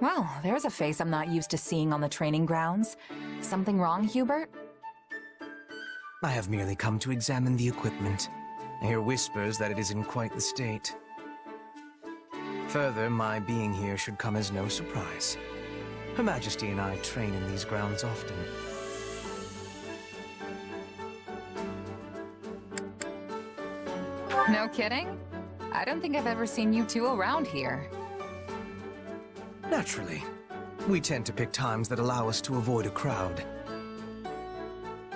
Well, there's a face I'm not used to seeing on the training grounds. Something wrong, Hubert? I have merely come to examine the equipment. I hear whispers that it is in quite the state. Further, my being here should come as no surprise. Her Majesty and I train in these grounds often. No kidding? I don't think I've ever seen you two around here. Naturally. We tend to pick times that allow us to avoid a crowd.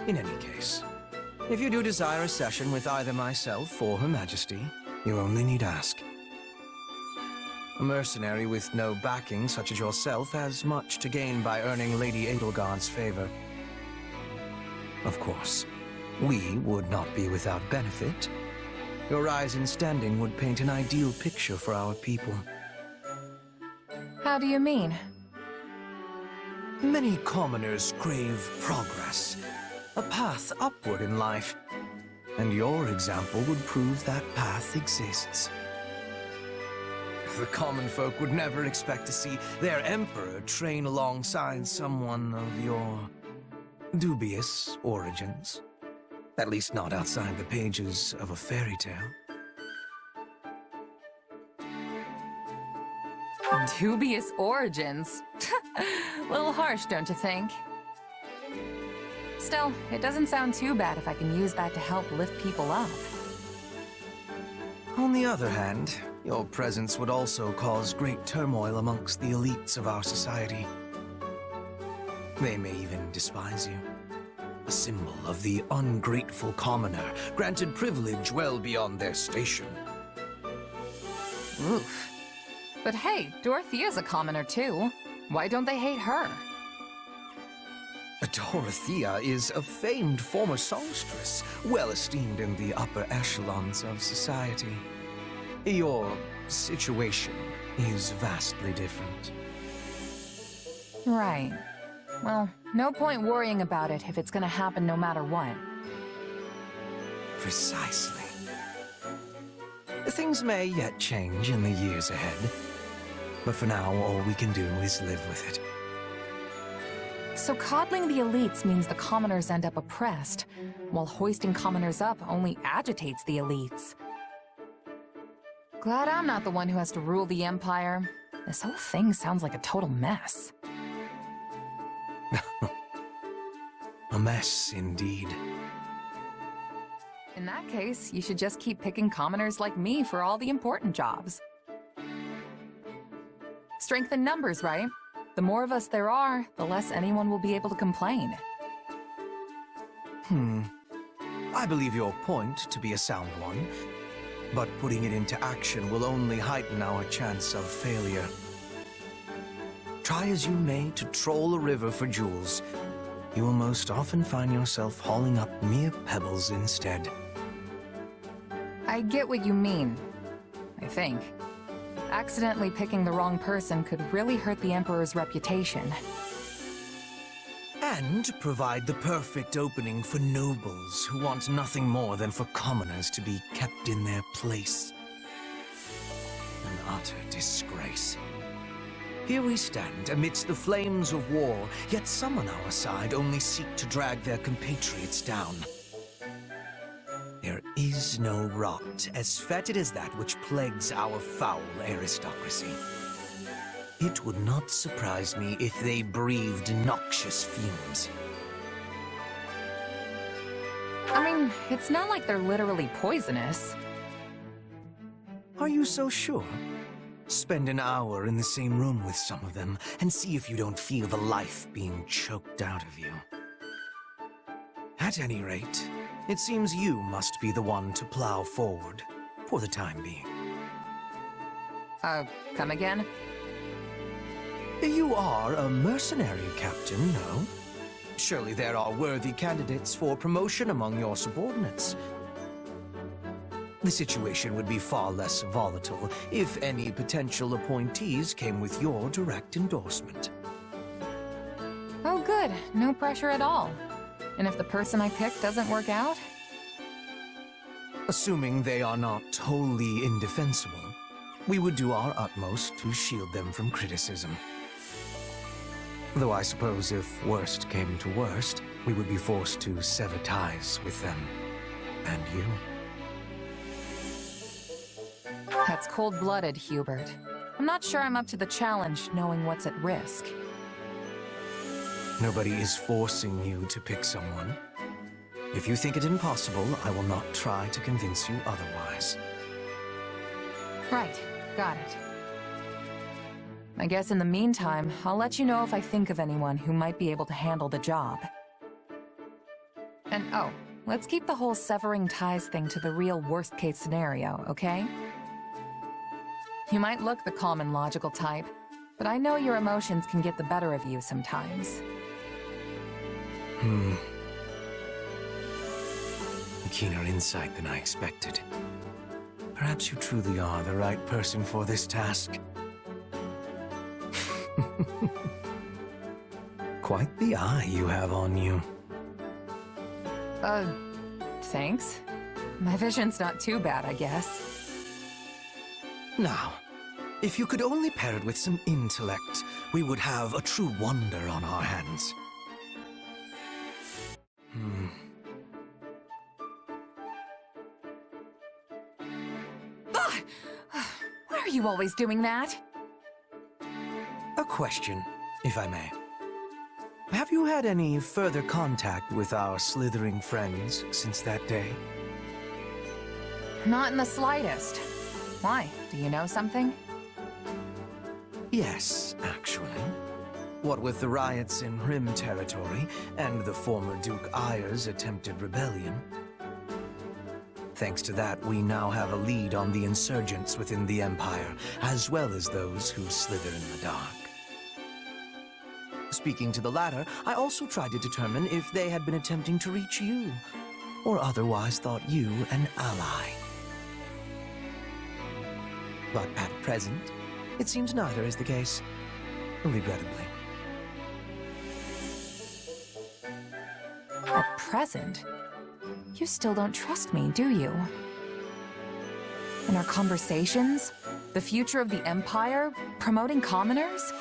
In any case, if you do desire a session with either myself or Her Majesty, you only need ask. A mercenary with no backing such as yourself has much to gain by earning Lady Edelgard's favor. Of course, we would not be without benefit. Your rise in standing would paint an ideal picture for our people. How do you mean? Many commoners crave progress, a path upward in life, and your example would prove that path exists. The common folk would never expect to see their emperor train alongside someone of your dubious origins. At least not outside the pages of a fairy tale. Dubious origins? Little harsh, don't you think? Still, it doesn't sound too bad if I can use that to help lift people up. On the other hand, your presence would also cause great turmoil amongst the elites of our society. They may even despise you. A symbol of the ungrateful commoner, granted privilege well beyond their station. Oof. But hey, Dorothea's a commoner too. Why don't they hate her? Dorothea is a famed former songstress, well esteemed in the upper echelons of society. Your situation is vastly different. Right. Well, no point worrying about it if it's gonna happen no matter what. Precisely. Things may yet change in the years ahead, but for now all we can do is live with it. So coddling the elites means the commoners end up oppressed, while hoisting commoners up only agitates the elites. Glad I'm not the one who has to rule the empire. This whole thing sounds like a total mess. A mess, indeed. In that case, you should just keep picking commoners like me for all the important jobs. Strength in numbers, right? The more of us there are, the less anyone will be able to complain. I believe your point to be a sound one, but putting it into action will only heighten our chance of failure. Try as you may to troll a river for jewels, you will most often find yourself hauling up mere pebbles instead. I get what you mean, I think. Accidentally picking the wrong person could really hurt the Emperor's reputation. And provide the perfect opening for nobles who want nothing more than for commoners to be kept in their place. An utter disgrace. Here we stand amidst the flames of war, yet some on our side only seek to drag their compatriots down. There is no rot as fetid as that which plagues our foul aristocracy. It would not surprise me if they breathed noxious fumes. I mean, it's not like they're literally poisonous. Are you so sure? Spend an hour in the same room with some of them and see if you don't feel the life being choked out of you. At any rate, it seems you must be the one to plow forward, for the time being. Come again? You are a mercenary captain, no? Surely there are worthy candidates for promotion among your subordinates. The situation would be far less volatile if any potential appointees came with your direct endorsement. Oh good, no pressure at all. And if the person I pick doesn't work out? Assuming they are not wholly indefensible, we would do our utmost to shield them from criticism. Though I suppose if worst came to worst, we would be forced to sever ties with them. And you. That's cold-blooded, Hubert. I'm not sure I'm up to the challenge, knowing what's at risk. Nobody is forcing you to pick someone. If you think it impossible, I will not try to convince you otherwise. Right. Got it. I guess in the meantime, I'll let you know if I think of anyone who might be able to handle the job. And oh, let's keep the whole severing ties thing to the real worst-case scenario, okay? You might look the calm and logical type, but I know your emotions can get the better of you sometimes. A keener insight than I expected. Perhaps you truly are the right person for this task. Quite the eye you have on you. Thanks. My vision's not too bad, I guess. Now, if you could only pair it with some intellect, we would have a true wonder on our hands. Why are you always doing that? A question, if I may. Have you had any further contact with our slithering friends since that day? Not in the slightest. Why? Do you know something? Yes, actually. What with the riots in Rim territory and the former Duke Ayer's attempted rebellion. Thanks to that, we now have a lead on the insurgents within the Empire, as well as those who slither in the dark. Speaking to the latter, I also tried to determine if they had been attempting to reach you, or otherwise thought you an ally. But at present, it seems neither is the case, regrettably. At present? You still don't trust me, do you? In our conversations? The future of the Empire? Promoting commoners?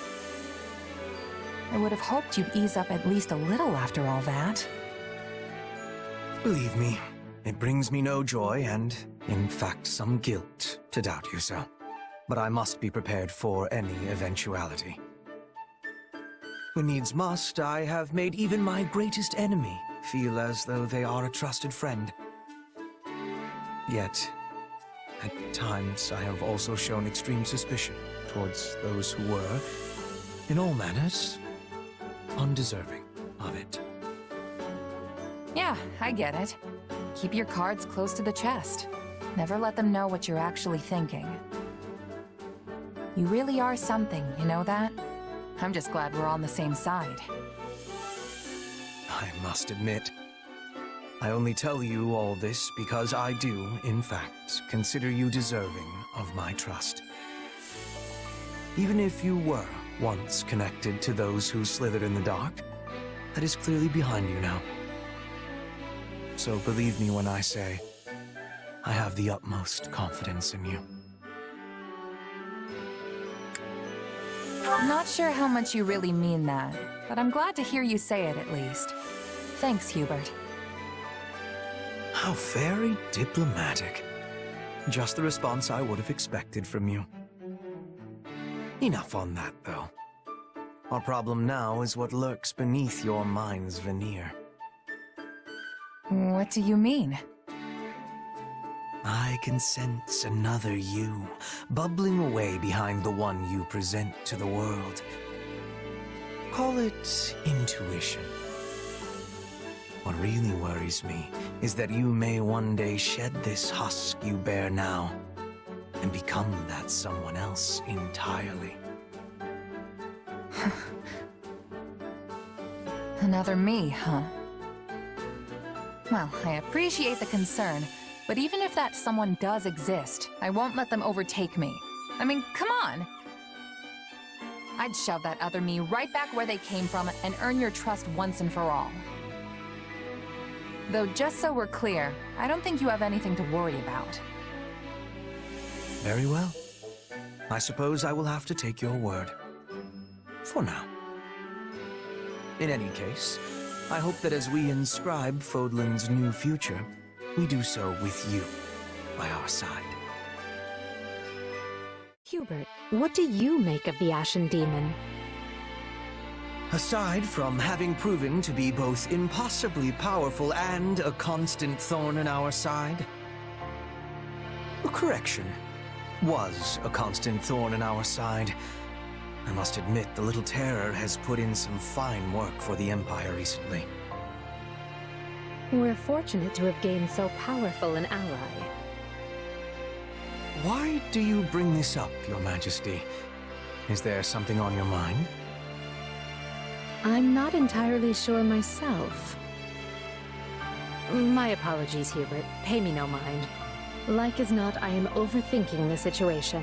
I would have hoped you'd ease up at least a little after all that. Believe me, it brings me no joy and, in fact, some guilt to doubt you so. But I must be prepared for any eventuality. When needs must, I have made even my greatest enemy feel as though they are a trusted friend. Yet, at times, I have also shown extreme suspicion towards those who were, in all manners, undeserving of it. Yeah, I get it. Keep your cards close to the chest. Never let them know what you're actually thinking. You really are something, you know that? I'm just glad we're on the same side. I must admit, I only tell you all this because I do, in fact, consider you deserving of my trust. Even if you were once connected to those who slithered in the dark, that is clearly behind you now. So believe me when I say, I have the utmost confidence in you. I'm not sure how much you really mean that, but I'm glad to hear you say it at least. Thanks, Hubert. How very diplomatic. Just the response I would have expected from you. Enough on that, though. Our problem now is what lurks beneath your mind's veneer. What do you mean? I can sense another you, bubbling away behind the one you present to the world. Call it intuition. What really worries me is that you may one day shed this husk you bear now, and become that someone else entirely. Another me, huh? Well, I appreciate the concern, but even if that someone does exist, I won't let them overtake me. I mean, come on! I'd shove that other me right back where they came from and earn your trust once and for all. Though, just so we're clear, I don't think you have anything to worry about. Very well. I suppose I will have to take your word. For now. In any case, I hope that as we inscribe Fodlan's new future, we do so with you by our side. Hubert, what do you make of the Ashen Demon? Aside from having proven to be both impossibly powerful and a constant thorn in our side, correction, was a constant thorn in our side. I must admit, the little terror has put in some fine work for the Empire recently. We're fortunate to have gained so powerful an ally. Why do you bring this up, Your Majesty? Is there something on your mind? I'm not entirely sure myself. My apologies, Hubert. Pay me no mind. Like as not, I am overthinking the situation.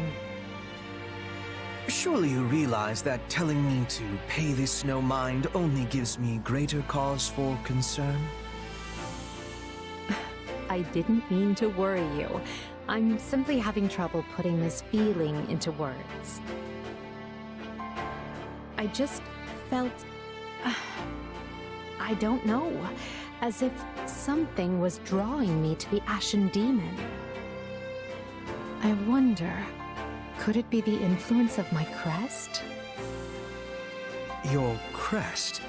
Surely you realize that telling me to pay this no mind only gives me greater cause for concern? I didn't mean to worry you. I'm simply having trouble putting this feeling into words. I just felt... I don't know. As if something was drawing me to the Ashen Demon. I wonder... could it be the influence of my crest? Your crest?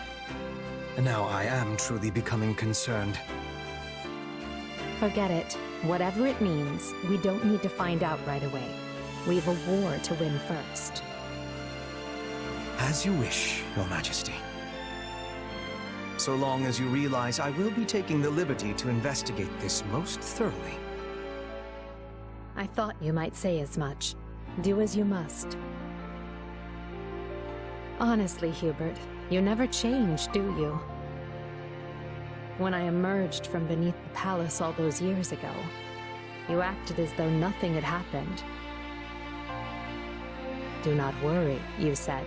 Now I am truly becoming concerned. Forget it. Whatever it means, we don't need to find out right away. We've a war to win first. As you wish, Your Majesty. So long as you realize I will be taking the liberty to investigate this most thoroughly. I thought you might say as much. Do as you must. Honestly, Hubert, you never change, do you? When I emerged from beneath the palace all those years ago, you acted as though nothing had happened. Do not worry, you said.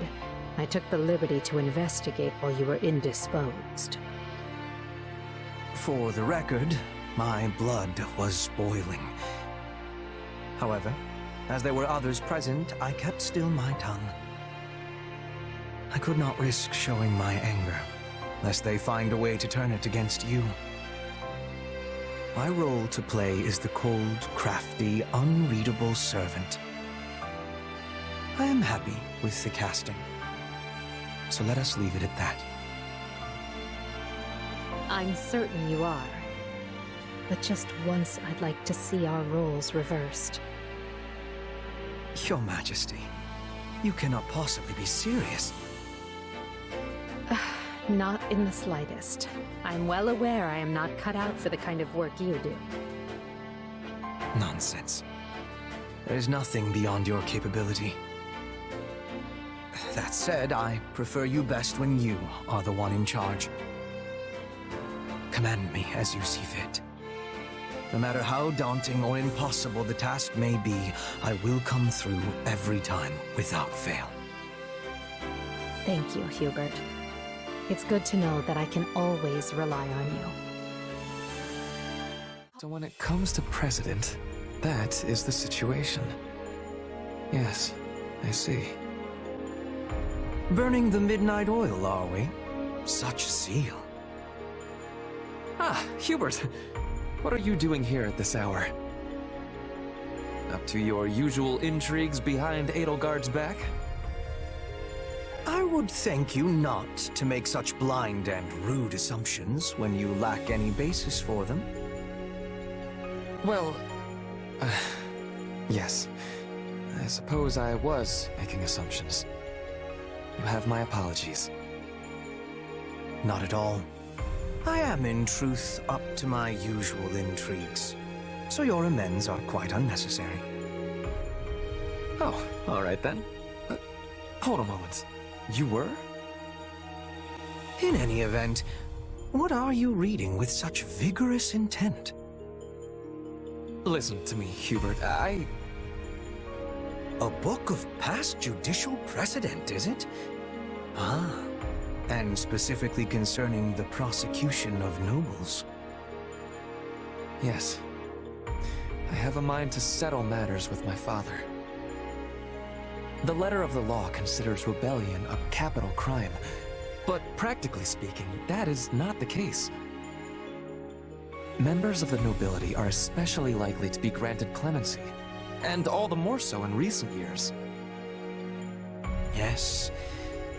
I took the liberty to investigate while you were indisposed. For the record, my blood was boiling. However, as there were others present, I kept still my tongue. I could not risk showing my anger, lest they find a way to turn it against you. My role to play is the cold, crafty, unreadable servant. I am happy with the casting, so let us leave it at that. I'm certain you are. But just once I'd like to see our roles reversed. Your Majesty, you cannot possibly be serious. Not in the slightest. I'm well aware I am not cut out for the kind of work you do. Nonsense. There is nothing beyond your capability. That said, I prefer you best when you are the one in charge. Command me as you see fit. No matter how daunting or impossible the task may be, I will come through every time without fail. Thank you, Hubert. It's good to know that I can always rely on you. So when it comes to President, that is the situation. Yes, I see. Burning the midnight oil, are we? Such zeal. Ah, Hubert! What are you doing here at this hour? Up to your usual intrigues behind Edelgard's back? I would thank you not to make such blind and rude assumptions when you lack any basis for them. Well, yes. I suppose I was making assumptions. You have my apologies. Not at all. I am, in truth, up to my usual intrigues, so your amends are quite unnecessary. Oh, all right then. Hold a moment. You were? In any event, what are you reading with such vigorous intent? Listen to me, Hubert. A book of past judicial precedent, is it? Ah, and specifically concerning the prosecution of nobles. Yes. I have a mind to settle matters with my father. The letter of the law considers rebellion a capital crime, But practically speaking, that is not the case. Members of the nobility are especially likely to be granted clemency, and all the more so in recent years. Yes,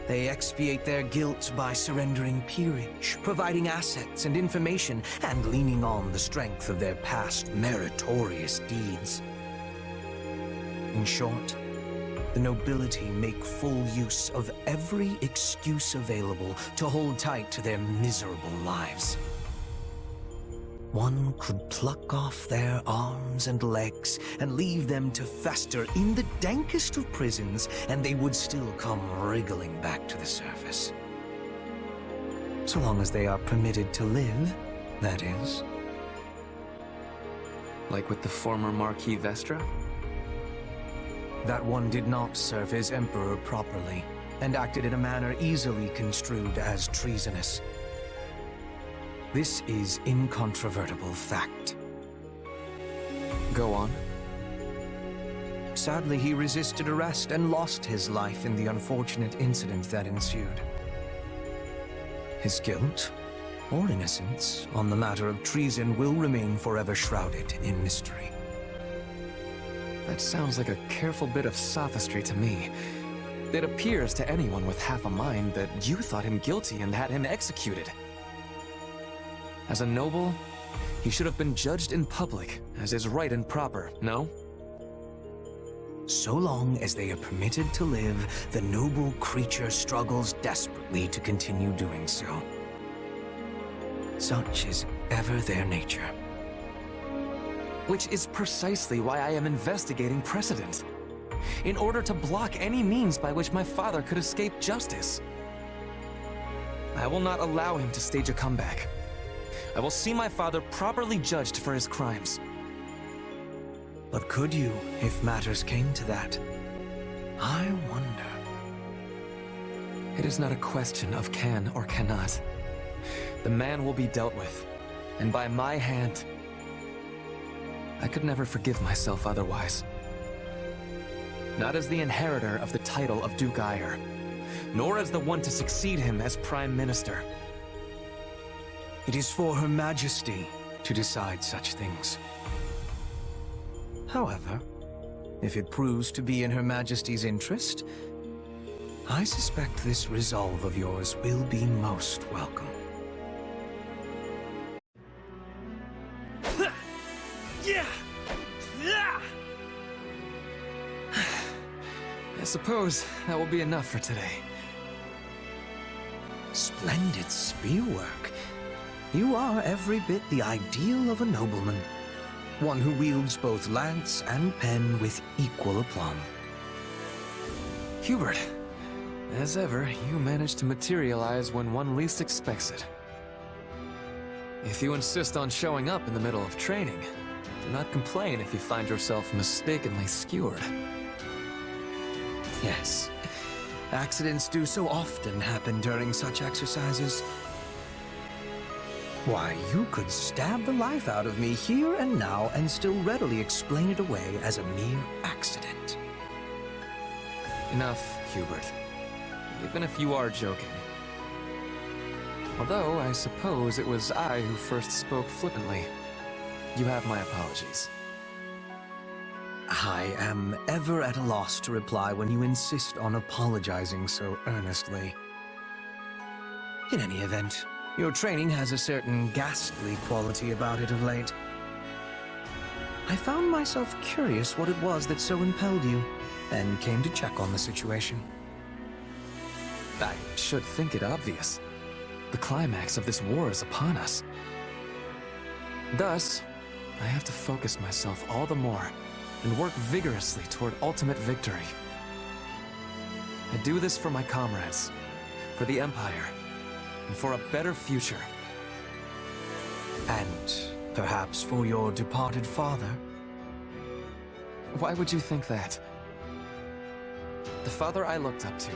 they expiate their guilt by surrendering peerage, providing assets and information, and leaning on the strength of their past meritorious deeds. In short, the nobility make full use of every excuse available to hold tight to their miserable lives. One could pluck off their arms and legs and leave them to fester in the dankest of prisons, and they would still come wriggling back to the surface. So long as they are permitted to live, that is. Like with the former Marquis Vestra? That one did not serve his emperor properly, and acted in a manner easily construed as treasonous. This is incontrovertible fact. Go on. Sadly, he resisted arrest and lost his life in the unfortunate incident that ensued. His guilt, or innocence, on the matter of treason will remain forever shrouded in mystery. That sounds like a careful bit of sophistry to me. It appears to anyone with half a mind that you thought him guilty and had him executed. As a noble, he should have been judged in public, as is right and proper, no? So long as they are permitted to live, the noble creature struggles desperately to continue doing so. Such is ever their nature. Which is precisely why I am investigating precedent. In order to block any means by which my father could escape justice. I will not allow him to stage a comeback. I will see my father properly judged for his crimes. But could you, if matters came to that? I wonder. It is not a question of can or cannot. The man will be dealt with, and by my hand. I could never forgive myself otherwise. Not as the inheritor of the title of Duke Eyre, nor as the one to succeed him as Prime Minister. It is for Her Majesty to decide such things. However, if it proves to be in Her Majesty's interest, I suspect this resolve of yours will be most welcome. I suppose that will be enough for today. Splendid spearwork. You are every bit the ideal of a nobleman. One who wields both lance and pen with equal aplomb. Hubert, as ever, you manage to materialize when one least expects it. If you insist on showing up in the middle of training, do not complain if you find yourself mistakenly skewered. Yes, accidents do so often happen during such exercises. Why, you could stab the life out of me here and now and still readily explain it away as a mere accident. Enough, Hubert. Even if you are joking. Although, I suppose it was I who first spoke flippantly. You have my apologies. I am ever at a loss to reply when you insist on apologizing so earnestly. In any event, your training has a certain ghastly quality about it of late. I found myself curious what it was that so impelled you, and came to check on the situation. I should think it obvious. The climax of this war is upon us. Thus, I have to focus myself all the more and work vigorously toward ultimate victory. I do this for my comrades, for the Empire, and for a better future. And perhaps for your departed father? Why would you think that? The father I looked up to,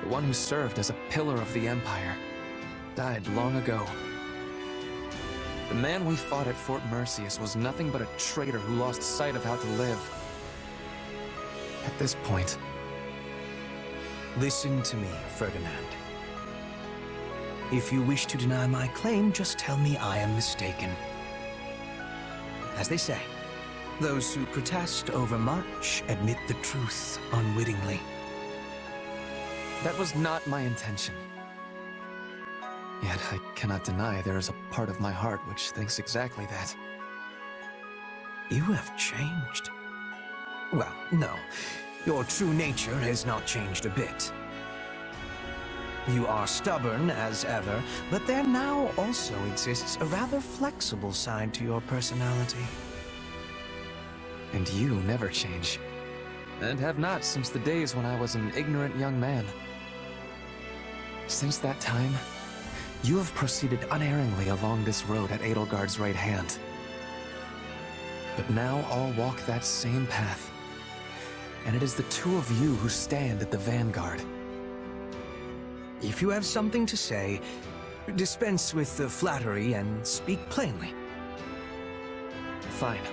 the one who served as a pillar of the Empire, died long ago. The man we fought at Fort Merceus was nothing but a traitor who lost sight of how to live. At this point... Listen to me, Ferdinand. If you wish to deny my claim, just tell me I am mistaken. As they say, those who protest overmuch admit the truth unwittingly. That was not my intention. Yet I cannot deny there is a part of my heart which thinks exactly that. You have changed. Well, no. Your true nature has not changed a bit. You are stubborn as ever, but there now also exists a rather flexible side to your personality. And you never change. And have not since the days when I was an ignorant young man. Since that time, you have proceeded unerringly along this road at Edelgard's right hand. But now I'll walk that same path. And it is the two of you who stand at the vanguard. If you have something to say, dispense with the flattery and speak plainly. Fine.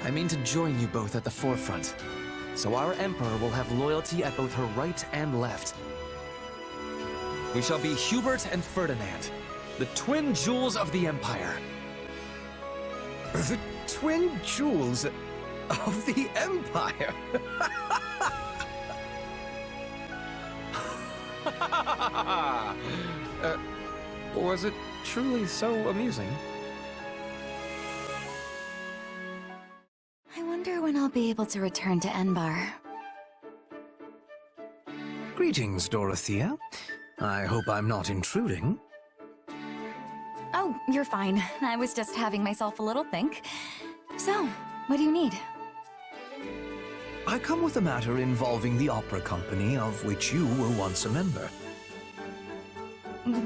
I mean to join you both at the forefront, so our Emperor will have loyalty at both her right and left. We shall be Hubert and Ferdinand, the twin jewels of the Empire. The twin jewels of the Empire? Was it truly so amusing? I wonder when I'll be able to return to Enbar. Greetings, Dorothea. I hope I'm not intruding. Oh, you're fine. I was just having myself a little think. So, what do you need? I come with a matter involving the opera company of which you were once a member.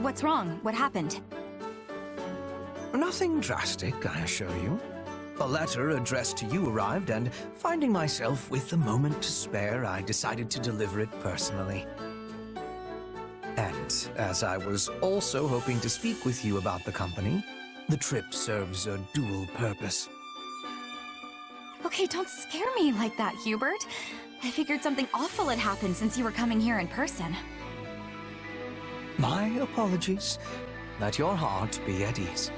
What's wrong? What happened? Nothing drastic, I assure you. A letter addressed to you arrived, and finding myself with a moment to spare, I decided to deliver it personally. And as I was also hoping to speak with you about the company, the trip serves a dual purpose. Okay, don't scare me like that, Hubert. I figured something awful had happened since you were coming here in person. My apologies. Let your heart be at ease.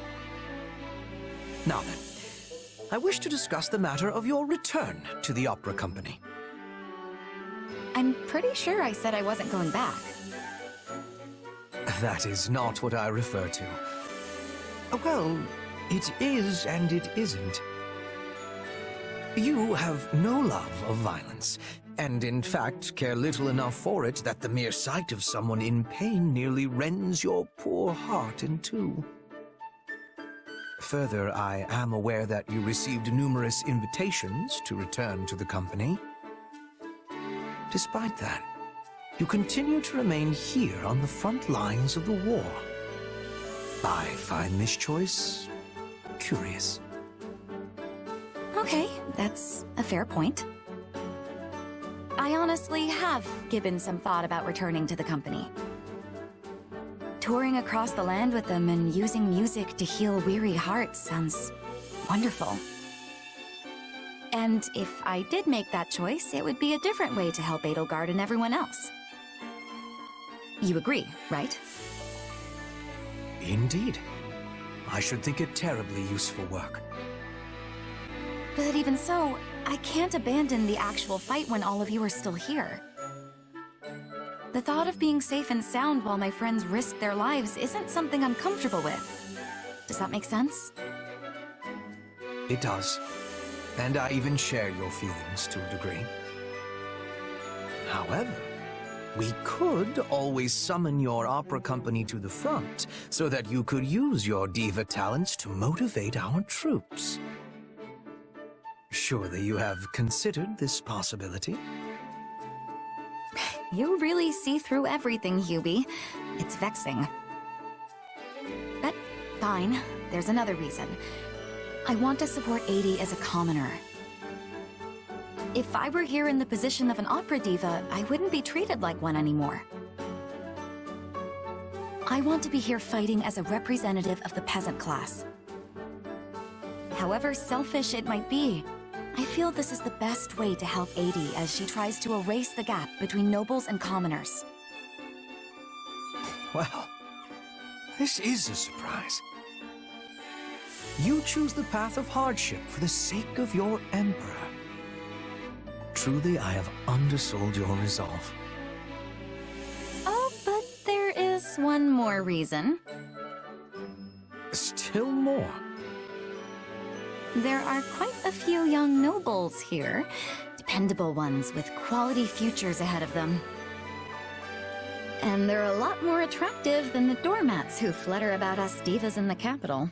Now then, I wish to discuss the matter of your return to the opera company. I'm pretty sure I said I wasn't going back. That is not what I refer to. Well, it is and it isn't. You have no love of violence, and in fact care little enough for it that the mere sight of someone in pain nearly rends your poor heart in two. Further, I am aware that you received numerous invitations to return to the company. Despite that, you continue to remain here on the front lines of the war. I find this choice curious. Okay, that's a fair point. I honestly have given some thought about returning to the company. Touring across the land with them and using music to heal weary hearts sounds wonderful. And if I did make that choice, it would be a different way to help Edelgard and everyone else. You agree, right? Indeed. I should think it terribly useful work. But even so, I can't abandon the actual fight when all of you are still here. The thought of being safe and sound while my friends risk their lives isn't something I'm comfortable with. Does that make sense? It does. And I even share your feelings to a degree. However, we could always summon your opera company to the front so that you could use your diva talents to motivate our troops. Surely you have considered this possibility? You really see through everything, Hubie. It's vexing. But fine, there's another reason. I want to support 80 as a commoner. If I were here in the position of an opera diva, I wouldn't be treated like one anymore. I want to be here fighting as a representative of the peasant class. However selfish it might be, I feel this is the best way to help 80 as she tries to erase the gap between nobles and commoners. Well, This is a surprise. You choose the path of hardship for the sake of your Emperor. Truly, I have undersold your resolve. Oh, but there is one more reason. Still more? There are quite a few young nobles here. Dependable ones with quality futures ahead of them. And they're a lot more attractive than the doormats who flutter about us divas in the capital.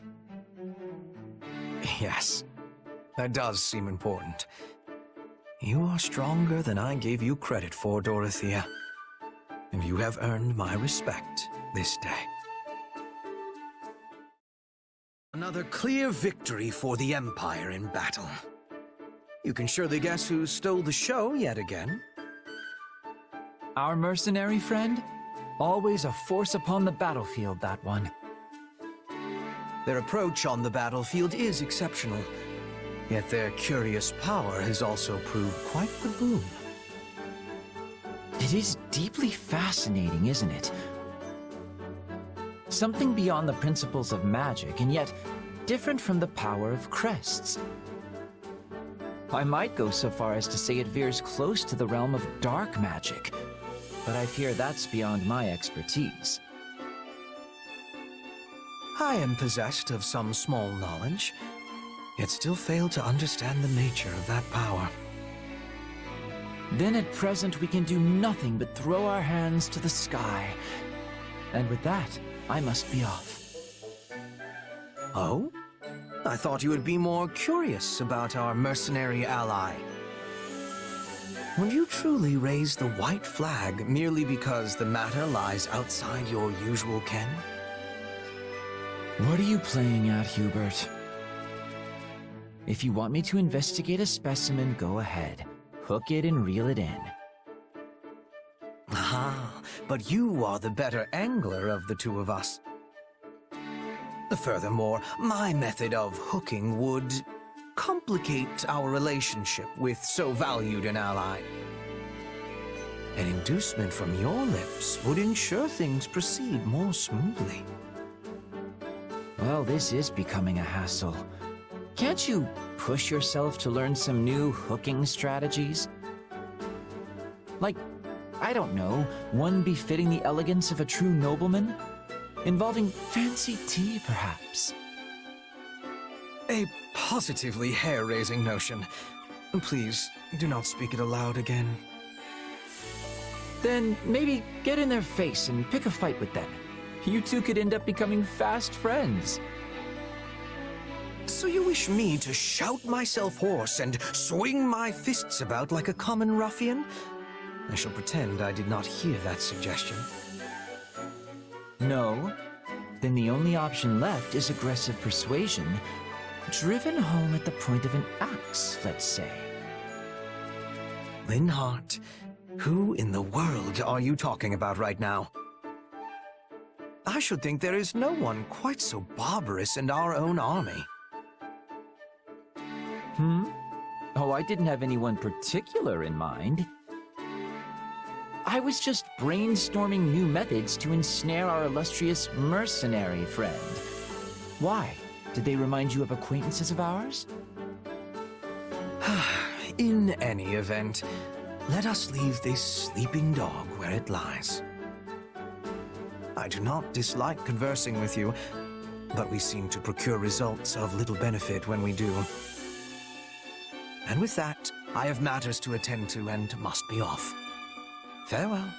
Yes, that does seem important. You are stronger than I gave you credit for, Dorothea. And you have earned my respect this day. Another clear victory for the Empire in battle. You can surely guess who stole the show yet again. Our mercenary friend? Always a force upon the battlefield, that one. Their approach on the battlefield is exceptional, yet their curious power has also proved quite the boon. It is deeply fascinating, isn't it? Something beyond the principles of magic, and yet different from the power of crests. I might go so far as to say it veers close to the realm of dark magic, but I fear that's beyond my expertise. I am possessed of some small knowledge, yet still fail to understand the nature of that power. Then at present we can do nothing but throw our hands to the sky. And with that, I must be off. Oh? I thought you would be more curious about our mercenary ally. Would you truly raise the white flag merely because the matter lies outside your usual ken? What are you playing at, Hubert? If you want me to investigate a specimen, go ahead. Hook it and reel it in. Ah, but you are the better angler of the two of us. Furthermore, my method of hooking would complicate our relationship with so valued an ally. An inducement from your lips would ensure things proceed more smoothly. Well, this is becoming a hassle. Can't you push yourself to learn some new hooking strategies? Like, I don't know, one befitting the elegance of a true nobleman? Involving fancy tea, perhaps? A positively hair-raising notion. Please, do not speak it aloud again. Then maybe get in their face and pick a fight with them. You two could end up becoming fast friends. So you wish me to shout myself hoarse and swing my fists about like a common ruffian? I shall pretend I did not hear that suggestion. No. Then the only option left is aggressive persuasion, driven home at the point of an axe, let's say. Linhardt, who in the world are you talking about right now? I should think there is no one quite so barbarous in our own army. Oh, I didn't have anyone particular in mind. I was just brainstorming new methods to ensnare our illustrious mercenary friend. Why? Did they remind you of acquaintances of ours? In any event, let us leave this sleeping dog where it lies. I do not dislike conversing with you, but we seem to procure results of little benefit when we do. And with that, I have matters to attend to and must be off. Farewell.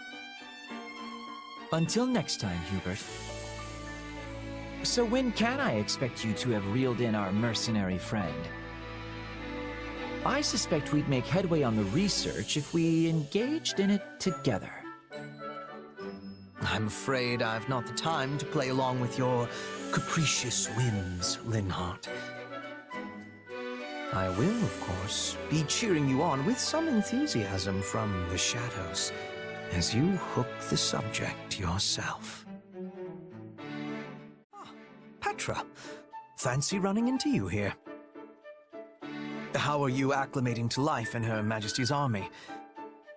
Until next time, Hubert. So when can I expect you to have reeled in our mercenary friend? I suspect we'd make headway on the research if we engaged in it together. I'm afraid I've not the time to play along with your capricious whims, Linhardt. I will, of course, be cheering you on with some enthusiasm from the shadows as you hook the subject yourself. Ah, Petra. Fancy running into you here. How are you acclimating to life in Her Majesty's army?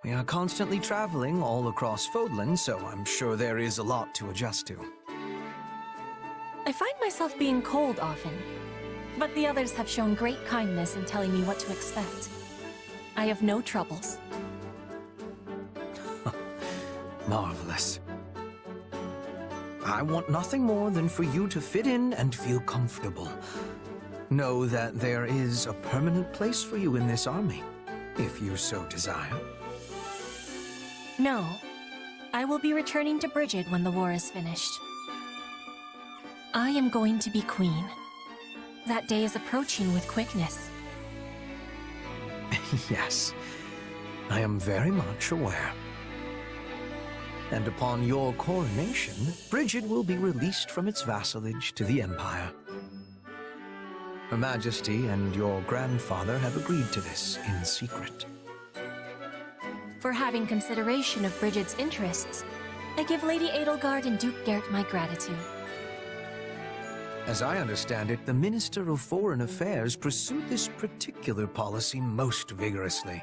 We are constantly traveling all across Fodlan, so I'm sure there is a lot to adjust to. I find myself being cold often, but the others have shown great kindness in telling me what to expect. I have no troubles. Marvelous. I want nothing more than for you to fit in and feel comfortable. Know that there is a permanent place for you in this army, if you so desire. No. I will be returning to Brigid when the war is finished. I am going to be queen. That day is approaching with quickness. Yes, I am very much aware. And upon your coronation, Brigid will be released from its vassalage to the Empire. Her Majesty and your grandfather have agreed to this in secret. For having consideration of Brigid's interests, I give Lady Edelgard and Duke Gert my gratitude. As I understand it, the Minister of Foreign Affairs pursued this particular policy most vigorously.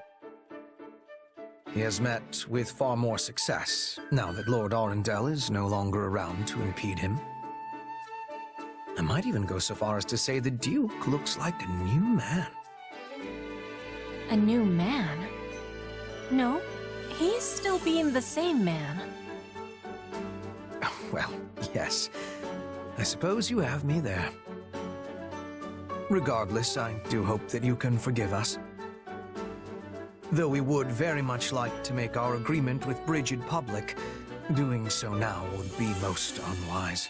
He has met with far more success, now that Lord Arundel is no longer around to impede him. I might even go so far as to say the Duke looks like a new man. A new man? No, he's still being the same man. Well, yes. I suppose you have me there. Regardless, I do hope that you can forgive us. Though we would very much like to make our agreement with Brigid public, doing so now would be most unwise.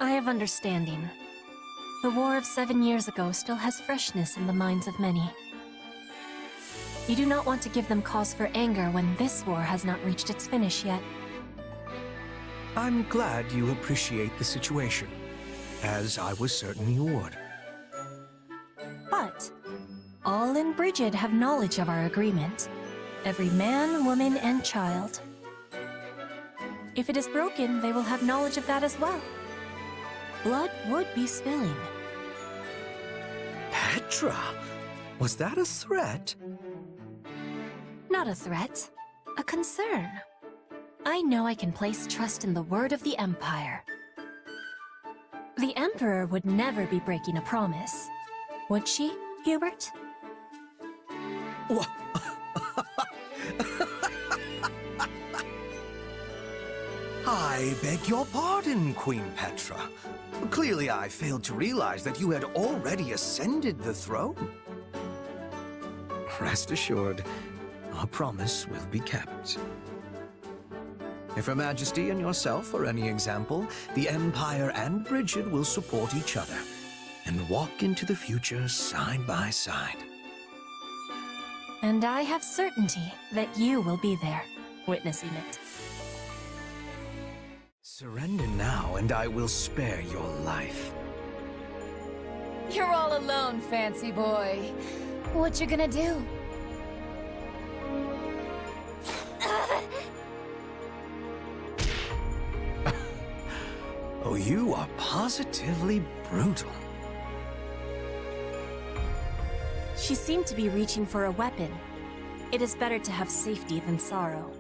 I have understanding. The war of 7 years ago still has freshness in the minds of many. You do not want to give them cause for anger when this war has not reached its finish yet. I'm glad you appreciate the situation, as I was certain you would. But all in Brigid have knowledge of our agreement. Every man, woman, and child. If it is broken, they will have knowledge of that as well. Blood would be spilling. Petra? Was that a threat? Not a threat, a concern. I know I can place trust in the word of the Empire. The Emperor would never be breaking a promise. Would she, Hubert? What? I beg your pardon, Queen Petra. Clearly I failed to realize that you had already ascended the throne. Rest assured, our promise will be kept. If Her Majesty and yourself are any example, the Empire and Brigid will support each other and walk into the future side by side. And I have certainty that you will be there, witnessing it. Surrender now, and I will spare your life. You're all alone, fancy boy. What you gonna do? Oh, you are positively brutal. She seemed to be reaching for a weapon. It is better to have safety than sorrow.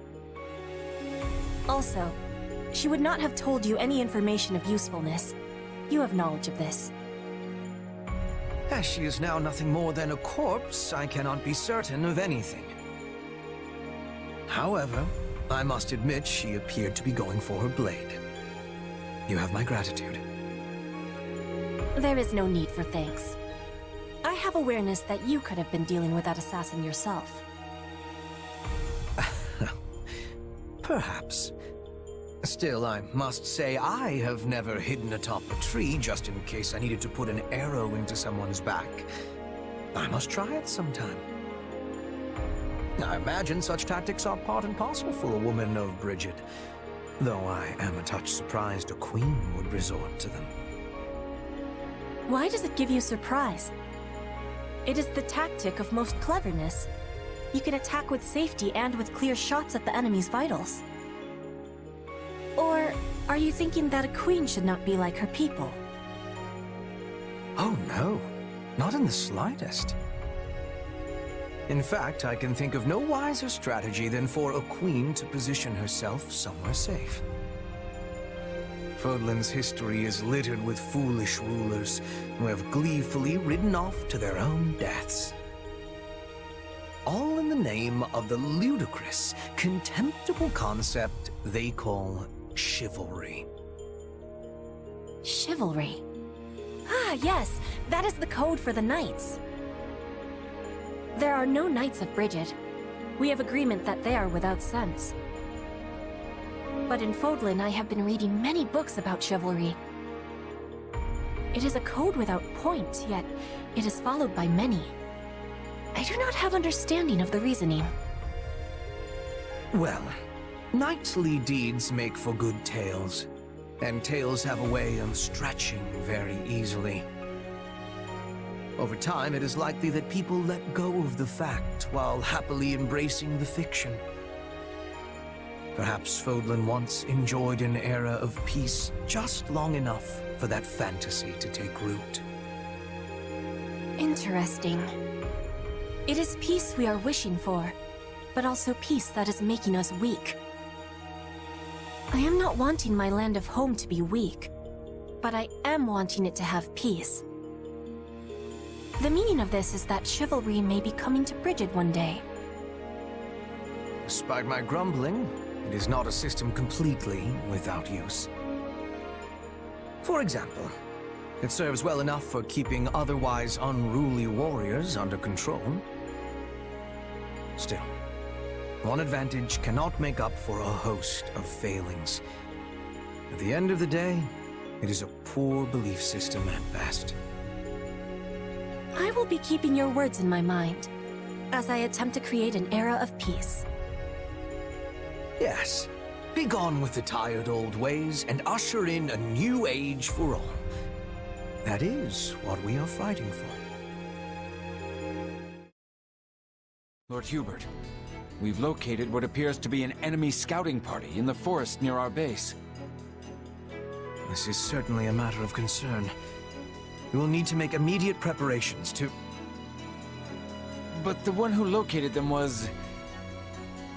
Also, she would not have told you any information of usefulness. You have knowledge of this. As she is now nothing more than a corpse, I cannot be certain of anything. However, I must admit she appeared to be going for her blade. You have my gratitude. There is no need for thanks. I have awareness that you could have been dealing with that assassin yourself. Perhaps. Still, I must say I have never hidden atop a tree just in case I needed to put an arrow into someone's back. I must try it sometime. I imagine such tactics are part and parcel for a woman of Brigid, though I am a touch surprised a queen would resort to them. Why does it give you surprise? It is the tactic of most cleverness. You can attack with safety and with clear shots at the enemy's vitals. Or are you thinking that a queen should not be like her people? Oh no, not in the slightest. In fact, I can think of no wiser strategy than for a queen to position herself somewhere safe. Fodlan's history is littered with foolish rulers who have gleefully ridden off to their own deaths. All in the name of the ludicrous, contemptible concept they call chivalry. Chivalry. Ah, yes, that is the code for the knights. There are no knights of Brigid. We have agreement that they are without sense. But in Fodlan, I have been reading many books about chivalry. It is a code without point, yet it is followed by many. I do not have understanding of the reasoning. Well, knightly deeds make for good tales, and tales have a way of stretching very easily. Over time, it is likely that people let go of the fact while happily embracing the fiction. Perhaps Fodlan once enjoyed an era of peace just long enough for that fantasy to take root. Interesting. It is peace we are wishing for, but also peace that is making us weak. I am not wanting my land of home to be weak, but I am wanting it to have peace. The meaning of this is that chivalry may be coming to Brigid one day. Despite my grumbling, it is not a system completely without use. For example, it serves well enough for keeping otherwise unruly warriors under control. Still, one advantage cannot make up for a host of failings. At the end of the day, it is a poor belief system at best. I will be keeping your words in my mind, as I attempt to create an era of peace. Yes, be gone with the tired old ways and usher in a new age for all. That is what we are fighting for. Lord Hubert, we've located what appears to be an enemy scouting party in the forest near our base. This is certainly a matter of concern. We will need to make immediate preparations to... But the one who located them was...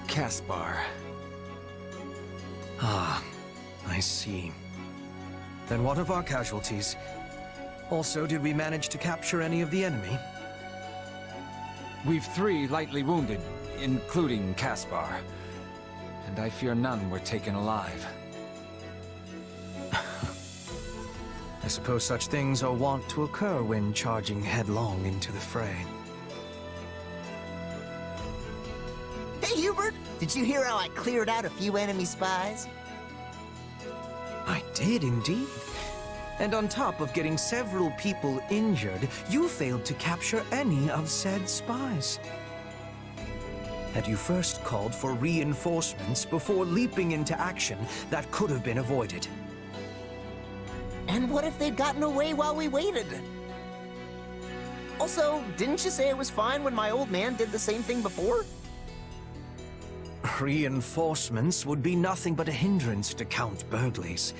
Caspar. Ah, I see. Then what of our casualties? Also, did we manage to capture any of the enemy? We've 3 lightly wounded, including Caspar. And I fear none were taken alive. I suppose such things are wont to occur when charging headlong into the fray. Hey, Hubert! Did you hear how I cleared out a few enemy spies? I did indeed. And on top of getting several people injured, you failed to capture any of said spies. Had you first called for reinforcements before leaping into action, that could have been avoided. And what if they'd gotten away while we waited? Also, didn't you say it was fine when my old man did the same thing before? Reinforcements would be nothing but a hindrance to Count Burgley's.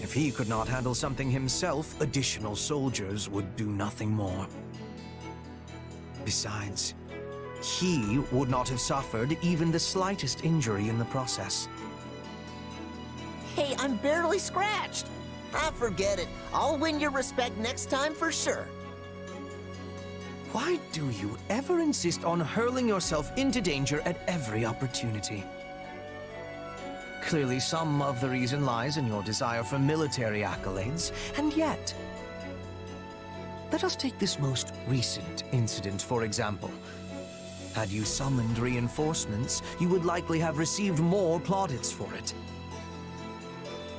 If he could not handle something himself, additional soldiers would do nothing more. Besides, he would not have suffered even the slightest injury in the process. Hey, I'm barely scratched! Ah, forget it. I'll win your respect next time for sure. Why do you ever insist on hurling yourself into danger at every opportunity? Clearly, some of the reason lies in your desire for military accolades, and yet... Let us take this most recent incident, for example. Had you summoned reinforcements, you would likely have received more plaudits for it.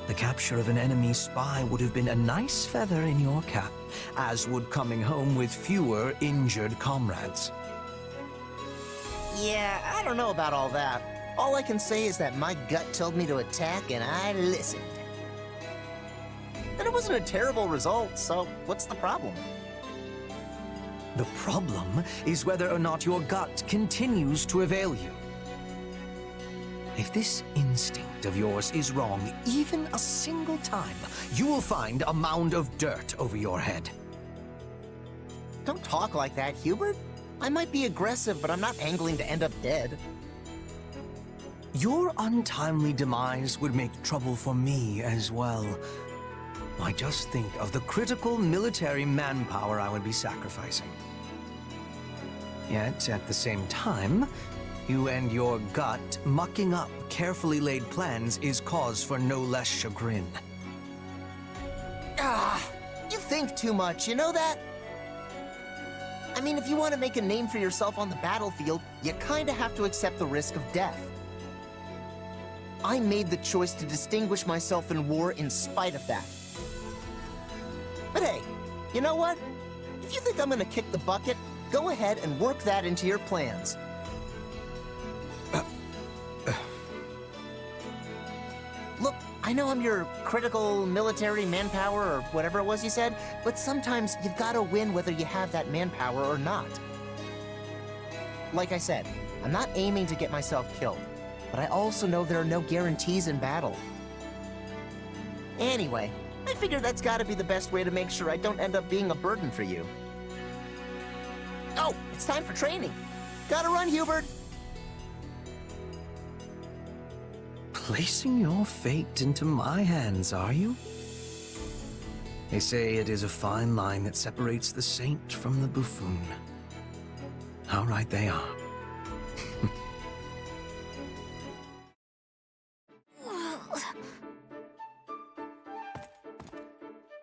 The capture of an enemy spy would have been a nice feather in your cap, as would coming home with fewer injured comrades. Yeah, I don't know about all that. All I can say is that my gut told me to attack and I listened. And it wasn't a terrible result, so what's the problem? The problem is whether or not your gut continues to avail you. If this instinct of yours is wrong even a single time, you will find a mound of dirt over your head. Don't talk like that, Hubert. I might be aggressive, but I'm not angling to end up dead. Your untimely demise would make trouble for me as well. I just think of the critical military manpower I would be sacrificing. Yet, at the same time, you and your gut mucking up carefully laid plans is cause for no less chagrin. You think too much, you know that? I mean, if you want to make a name for yourself on the battlefield, you kinda have to accept the risk of death. I made the choice to distinguish myself in war in spite of that. But hey, you know what? If you think I'm gonna kick the bucket, go ahead and work that into your plans. Look, I know I'm your critical military manpower or whatever it was you said, but sometimes you've gotta win whether you have that manpower or not. Like I said, I'm not aiming to get myself killed, but I also know there are no guarantees in battle. Anyway, I figure that's gotta be the best way to make sure I don't end up being a burden for you. Oh, it's time for training. Gotta run, Hubert. Placing your fate into my hands, are you? They say it is a fine line that separates the saint from the buffoon. How right they are.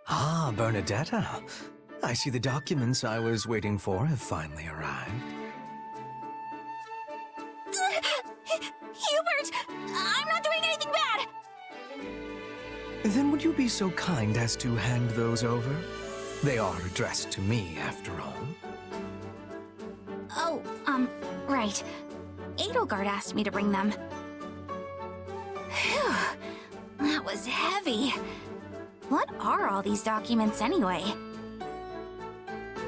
Ah, Bernadetta. I see the documents I was waiting for have finally arrived. Hubert! I'm not doing anything bad! Then would you be so kind as to hand those over? They are addressed to me, after all. Oh, right. Edelgard asked me to bring them. Phew, that was heavy. What are all these documents anyway?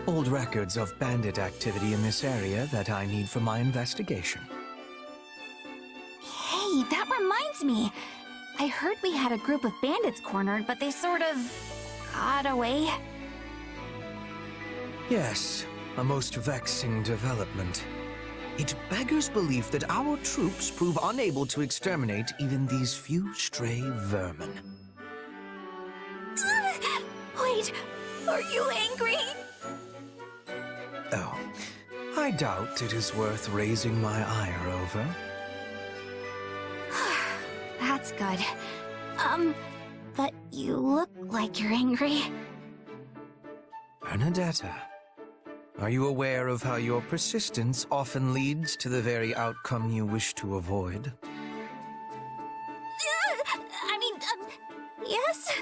Old records of bandit activity in this area that I need for my investigation. Hey, that reminds me. I heard we had a group of bandits cornered, but they sort of got away. Yes, a most vexing development. It beggars belief that our troops prove unable to exterminate even these few stray vermin. Wait, are you angry? Oh, I doubt it is worth raising my ire over. That's good. But you look like you're angry. Bernadetta, are you aware of how your persistence often leads to the very outcome you wish to avoid? Yes?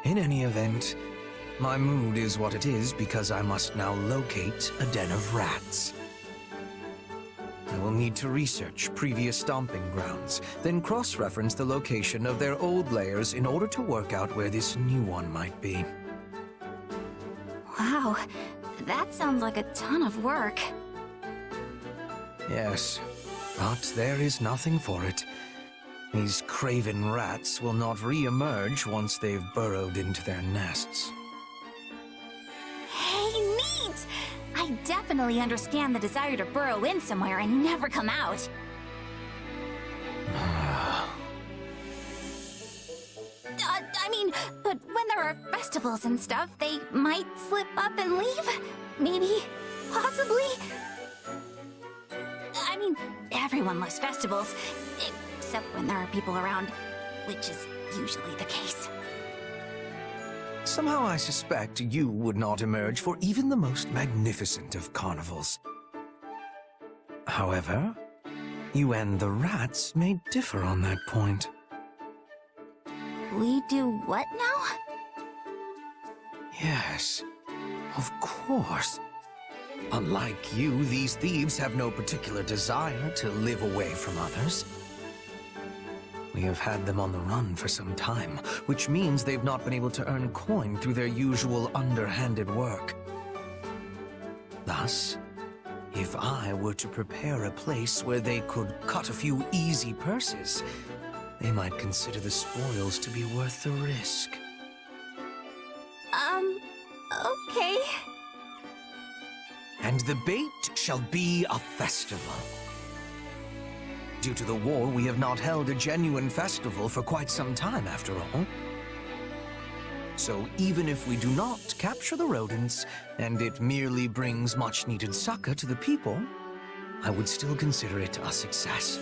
In any event, my mood is what it is because I must now locate a den of rats. I will need to research previous stomping grounds, then cross-reference the location of their old lairs in order to work out where this new one might be. Wow, that sounds like a ton of work. Yes, but there is nothing for it. These craven rats will not re-emerge once they've burrowed into their nests. Hey, neat! I definitely understand the desire to burrow in somewhere and never come out. But when there are festivals and stuff, they might slip up and leave? Maybe? Possibly? Everyone loves festivals, except when there are people around, which is usually the case. Somehow I suspect you would not emerge for even the most magnificent of carnivals. However, you and the rats may differ on that point. We do what now? Yes, of course. Unlike you, these thieves have no particular desire to live away from others. We have had them on the run for some time, which means they've not been able to earn coin through their usual underhanded work. Thus, if I were to prepare a place where they could cut a few easy purses, they might consider the spoils to be worth the risk. Okay. And the bait shall be a festival. Due to the war, we have not held a genuine festival for quite some time, after all. So even if we do not capture the rodents, and it merely brings much-needed succor to the people, I would still consider it a success.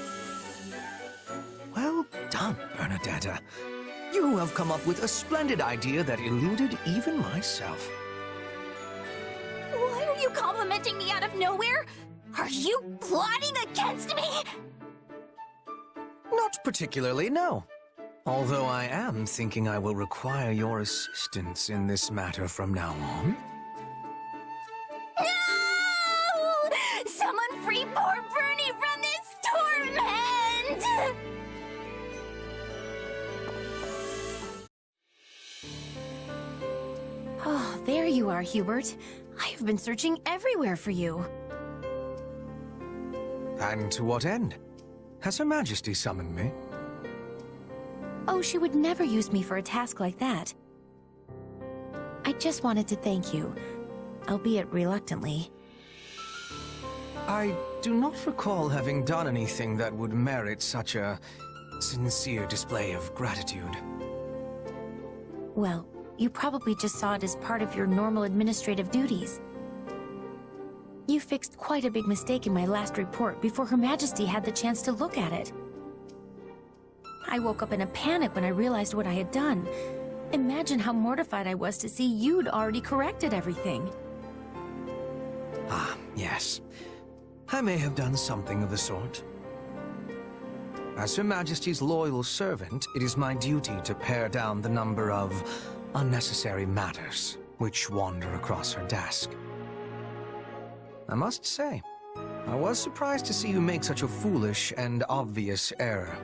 Well done, Bernadetta. You have come up with a splendid idea that eluded even myself. Why are you complimenting me out of nowhere? Are you plotting against me? Not particularly, no. Although I am thinking I will require your assistance in this matter from now on. No! Someone free poor Bernie from this torment! Oh, there you are, Hubert. I have been searching everywhere for you. And to what end? Has Her Majesty summoned me? Oh, she would never use me for a task like that. I just wanted to thank you, albeit reluctantly. I do not recall having done anything that would merit such a sincere display of gratitude. Well, you probably just saw it as part of your normal administrative duties. You fixed quite a big mistake in my last report before Her Majesty had the chance to look at it. I woke up in a panic when I realized what I had done. Imagine how mortified I was to see you'd already corrected everything. Ah, yes. I may have done something of the sort. As Her Majesty's loyal servant, it is my duty to pare down the number of unnecessary matters which wander across her desk. I must say, I was surprised to see you make such a foolish and obvious error.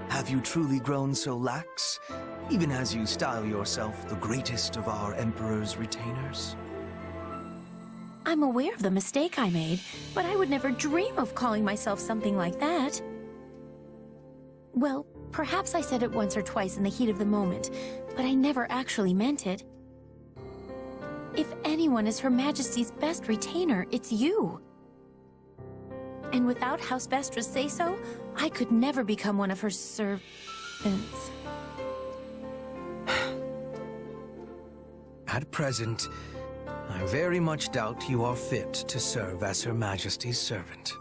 Have you truly grown so lax, even as you style yourself the greatest of our Emperor's retainers? I'm aware of the mistake I made, but I would never dream of calling myself something like that. Well, perhaps I said it once or twice in the heat of the moment, but I never actually meant it. If anyone is Her Majesty's best retainer, it's you. And without House Vestra's say-so, I could never become one of her servants. At present, I very much doubt you are fit to serve as Her Majesty's servant.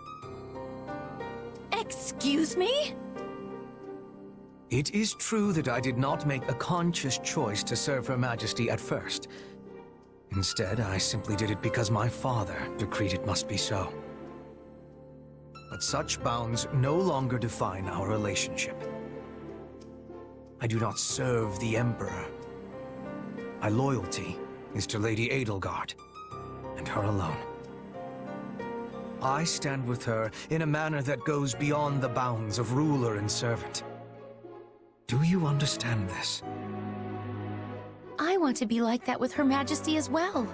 Excuse me? It is true that I did not make a conscious choice to serve Her Majesty at first. Instead, I simply did it because my father decreed it must be so. But such bounds no longer define our relationship. I do not serve the Emperor. My loyalty is to Lady Edelgard, and her alone. I stand with her in a manner that goes beyond the bounds of ruler and servant. Do you understand this? I want to be like that with Her Majesty as well.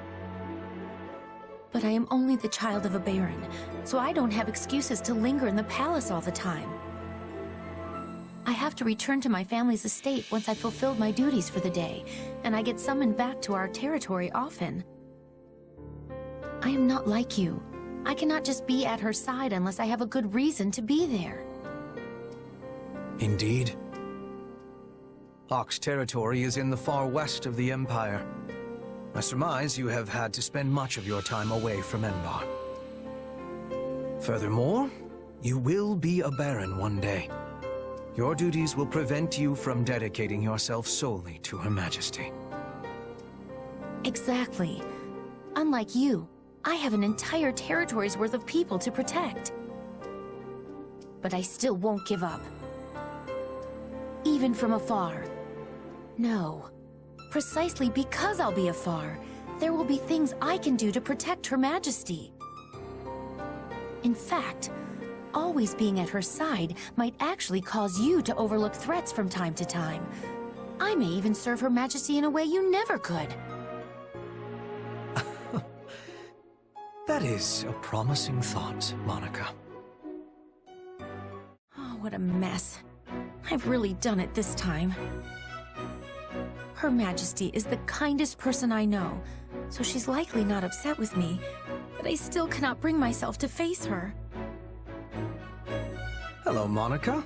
But I am only the child of a baron, so I don't have excuses to linger in the palace all the time. I have to return to my family's estate once I've fulfilled my duties for the day, and I get summoned back to our territory often. I am not like you. I cannot just be at her side unless I have a good reason to be there. Indeed. Ox territory is in the far west of the Empire. I surmise you have had to spend much of your time away from Enbar. Furthermore, you will be a baron one day. Your duties will prevent you from dedicating yourself solely to Her Majesty. Exactly. Unlike you, I have an entire territory's worth of people to protect. But I still won't give up. Even from afar. No. Precisely because I'll be afar, there will be things I can do to protect Her Majesty. In fact, always being at her side might actually cause you to overlook threats from time to time. I may even serve Her Majesty in a way you never could. That is a promising thought, Monica. Oh, what a mess. I've really done it this time. Her Majesty is the kindest person I know, so she's likely not upset with me, but I still cannot bring myself to face her. Hello, Monica.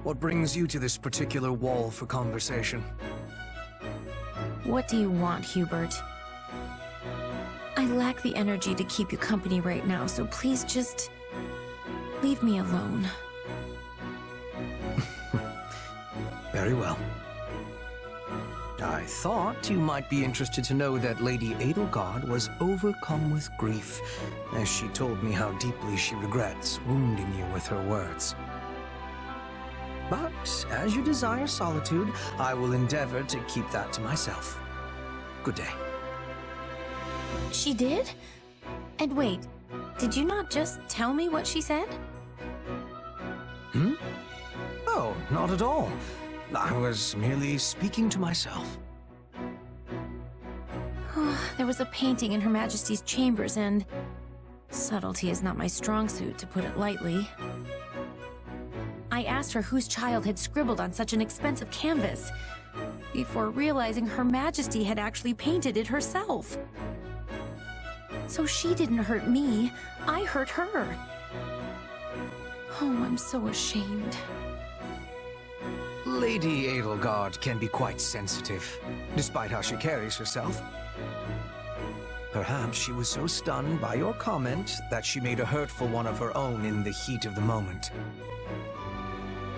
What brings you to this particular wall for conversation? What do you want, Hubert? I lack the energy to keep you company right now, so please just leave me alone. Very well. I thought you might be interested to know that Lady Edelgard was overcome with grief, as she told me how deeply she regrets wounding you with her words. But, as you desire solitude, I will endeavor to keep that to myself. Good day. She did? And wait, did you not just tell me what she said? Oh, not at all. I was merely speaking to myself. There was a painting in Her Majesty's chambers, and subtlety is not my strong suit, to put it lightly. I asked her whose child had scribbled on such an expensive canvas, before realizing Her Majesty had actually painted it herself. So she didn't hurt me, I hurt her. Oh, I'm so ashamed. Lady Edelgard can be quite sensitive, despite how she carries herself. Perhaps she was so stunned by your comment that she made a hurtful one of her own in the heat of the moment.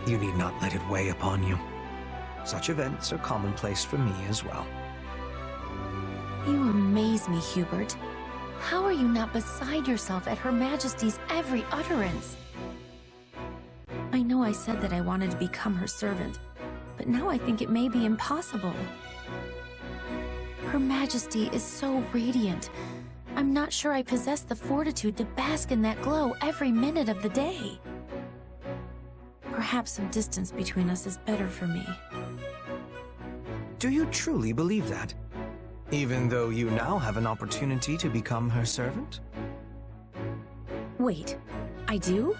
You need not let it weigh upon you. Such events are commonplace for me as well. You amaze me, Hubert. How are you not beside yourself at Her Majesty's every utterance? I know I said that I wanted to become her servant, but now I think it may be impossible. Her Majesty is so radiant. I'm not sure I possess the fortitude to bask in that glow every minute of the day. Perhaps some distance between us is better for me. Do you truly believe that? Even though you now have an opportunity to become her servant? Wait, I do?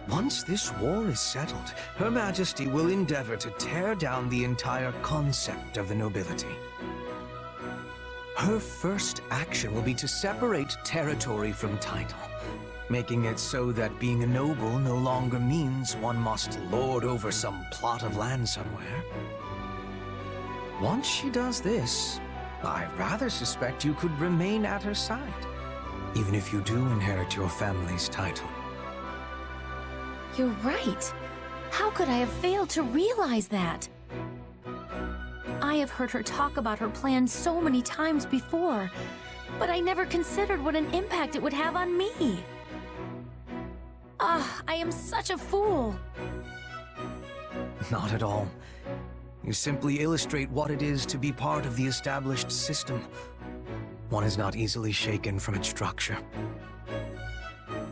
Once this war is settled, Her Majesty will endeavor to tear down the entire concept of the nobility. Her first action will be to separate territory from title, making it so that being a noble no longer means one must lord over some plot of land somewhere. Once she does this, I rather suspect you could remain at her side, even if you do inherit your family's title. You're right. How could I have failed to realize that? I have heard her talk about her plans so many times before, but I never considered what an impact it would have on me. I am such a fool. Not at all. You simply illustrate what it is to be part of the established system. One is not easily shaken from its structure.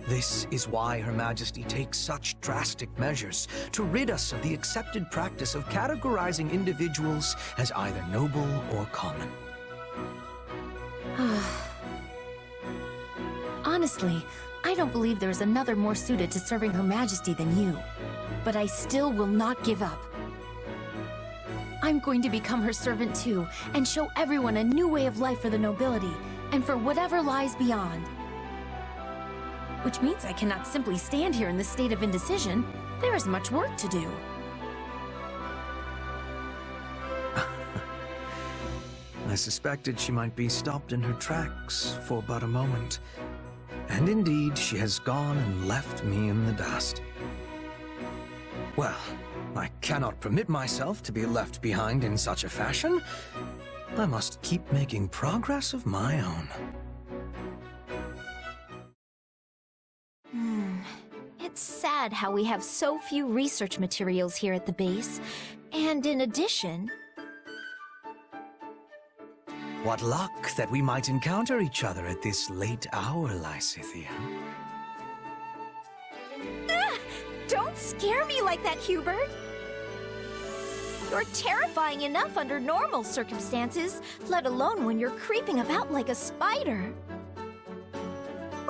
This is why Her Majesty takes such drastic measures to rid us of the accepted practice of categorizing individuals as either noble or common. Honestly, I don't believe there is another more suited to serving Her Majesty than you. But I still will not give up. I'm going to become her servant too, and show everyone a new way of life for the nobility, and for whatever lies beyond. Which means I cannot simply stand here in this state of indecision. There is much work to do. I suspected she might be stopped in her tracks for but a moment. And indeed, she has gone and left me in the dust. Well, I cannot permit myself to be left behind in such a fashion. I must keep making progress of my own. It's sad how we have so few research materials here at the base. And in addition... What luck that we might encounter each other at this late hour, Lysithea. Don't scare me like that, Hubert! You're terrifying enough under normal circumstances, let alone when you're creeping about like a spider.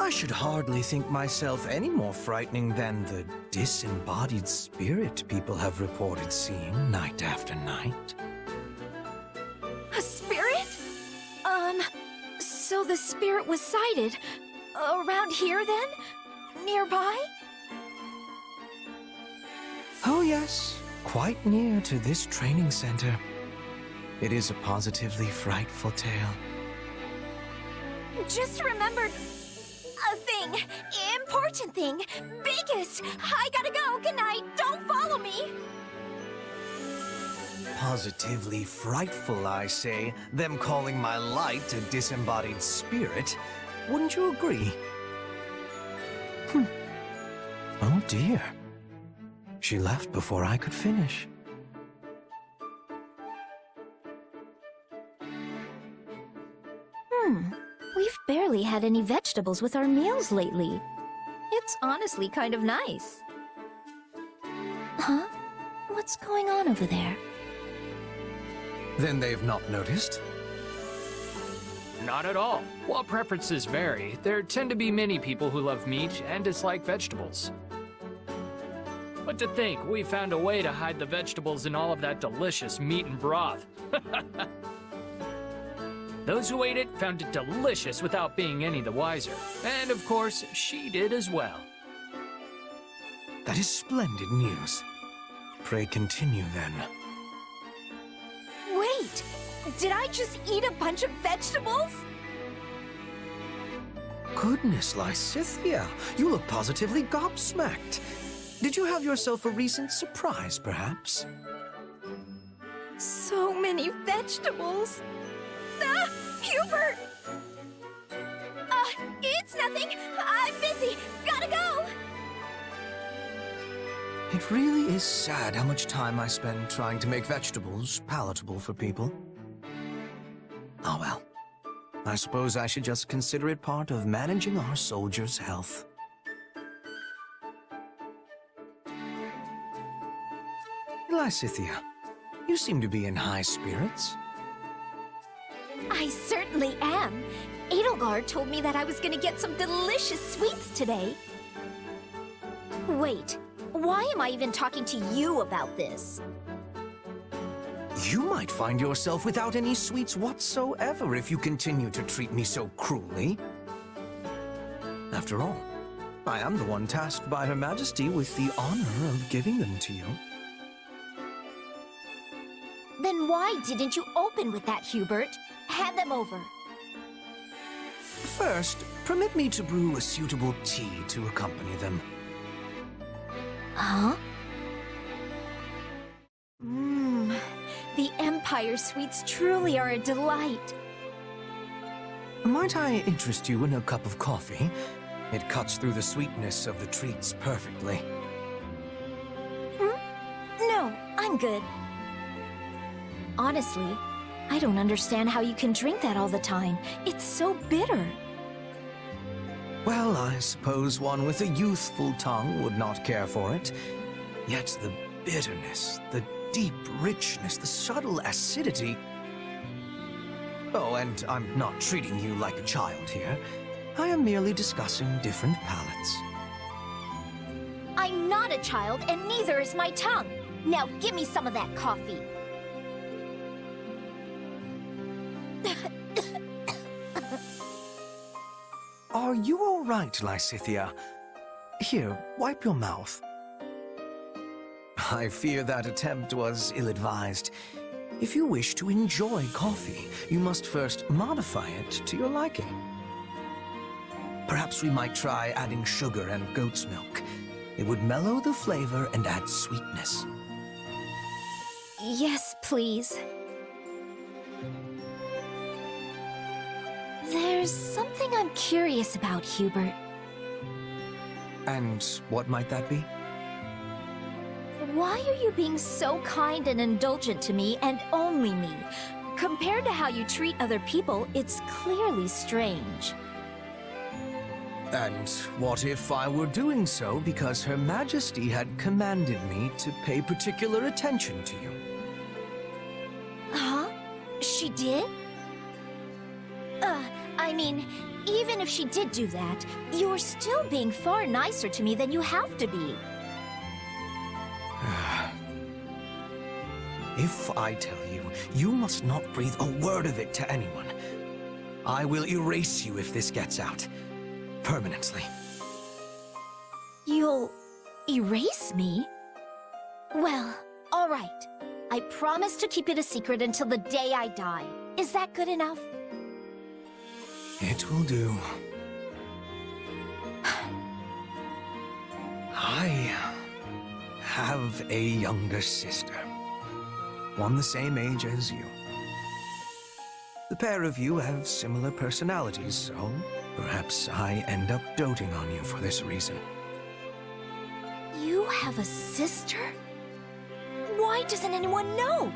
I should hardly think myself any more frightening than the disembodied spirit people have reported seeing night after night. A spirit? So the spirit was sighted around here then? Nearby? Oh yes, quite near to this training center. It is a positively frightful tale. Just remembered a thing. Important thing. Biggest. I gotta go. Good night. Don't follow me. Positively frightful, I say. Them calling my light a disembodied spirit. Wouldn't you agree? Oh dear. She left before I could finish. We've barely had any vegetables with our meals lately. It's honestly kind of nice. Huh? What's going on over there? Then they've not noticed? Not at all. While preferences vary, there tend to be many people who love meat and dislike vegetables. But to think we found a way to hide the vegetables in all of that delicious meat and broth. Those who ate it found it delicious without being any the wiser. And of course, she did as well. That is splendid news. Pray continue then. Wait! Did I just eat a bunch of vegetables? Goodness, Lysithea, you look positively gobsmacked. Did you have yourself a recent surprise, perhaps? So many vegetables. Ah! Hubert! It's nothing. I'm busy. Gotta go. It really is sad how much time I spend trying to make vegetables palatable for people. Oh well. I suppose I should just consider it part of managing our soldiers' health. Lysithea, you seem to be in high spirits. I certainly am. Edelgard told me that I was gonna get some delicious sweets today. Wait, why am I even talking to you about this? You might find yourself without any sweets whatsoever if you continue to treat me so cruelly. After all, I am the one tasked by Her Majesty with the honor of giving them to you. Then why didn't you open with that, Hubert? Hand them over. First, permit me to brew a suitable tea to accompany them. Huh? The Empire sweets truly are a delight. Might I interest you in a cup of coffee? It cuts through the sweetness of the treats perfectly. No, I'm good. Honestly, I don't understand how you can drink that all the time. It's so bitter. Well, I suppose one with a youthful tongue would not care for it. Yet the bitterness, the deep richness, the subtle acidity... Oh, and I'm not treating you like a child here. I am merely discussing different palates. I'm not a child, and neither is my tongue. Now give me some of that coffee. Are you all right, Lysithea? Here, wipe your mouth. I fear that attempt was ill-advised. If you wish to enjoy coffee, you must first modify it to your liking. Perhaps we might try adding sugar and goat's milk. It would mellow the flavor and add sweetness. Yes, please. There's something I'm curious about, Hubert. And what might that be? Why are you being so kind and indulgent to me and only me? Compared to how you treat other people, it's clearly strange. And what if I were doing so because Her Majesty had commanded me to pay particular attention to you? Huh? She did? I mean, even if she did do that, you're still being far nicer to me than you have to be. If I tell you, you must not breathe a word of it to anyone. I will erase you if this gets out. Permanently. You'll erase me? Well, all right. I promise to keep it a secret until the day I die. Is that good enough? It will do. I have a younger sister. One the same age as you. The pair of you have similar personalities, so perhaps I end up doting on you for this reason. You have a sister? Why doesn't anyone know?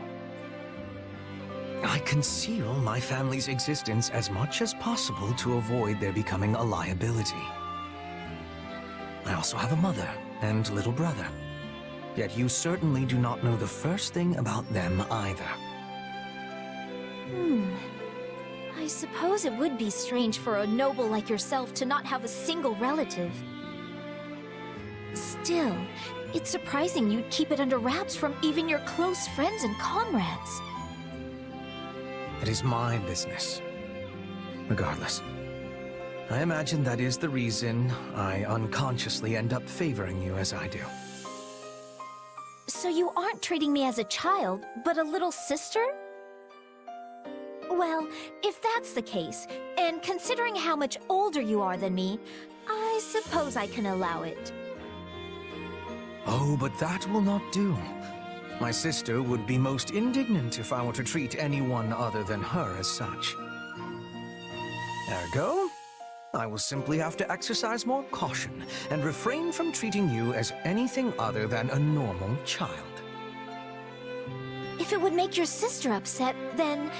I conceal my family's existence as much as possible to avoid their becoming a liability. I also have a mother and little brother. Yet you certainly do not know the first thing about them either. I suppose it would be strange for a noble like yourself to not have a single relative. Still, it's surprising you'd keep it under wraps from even your close friends and comrades. It is my business. Regardless, I imagine that is the reason I unconsciously end up favoring you as I do. So you aren't treating me as a child, but a little sister? Well, if that's the case, and considering how much older you are than me, I suppose I can allow it. Oh, but that will not do. My sister would be most indignant if I were to treat anyone other than her as such. Ergo, I will simply have to exercise more caution and refrain from treating you as anything other than a normal child. If it would make your sister upset, then...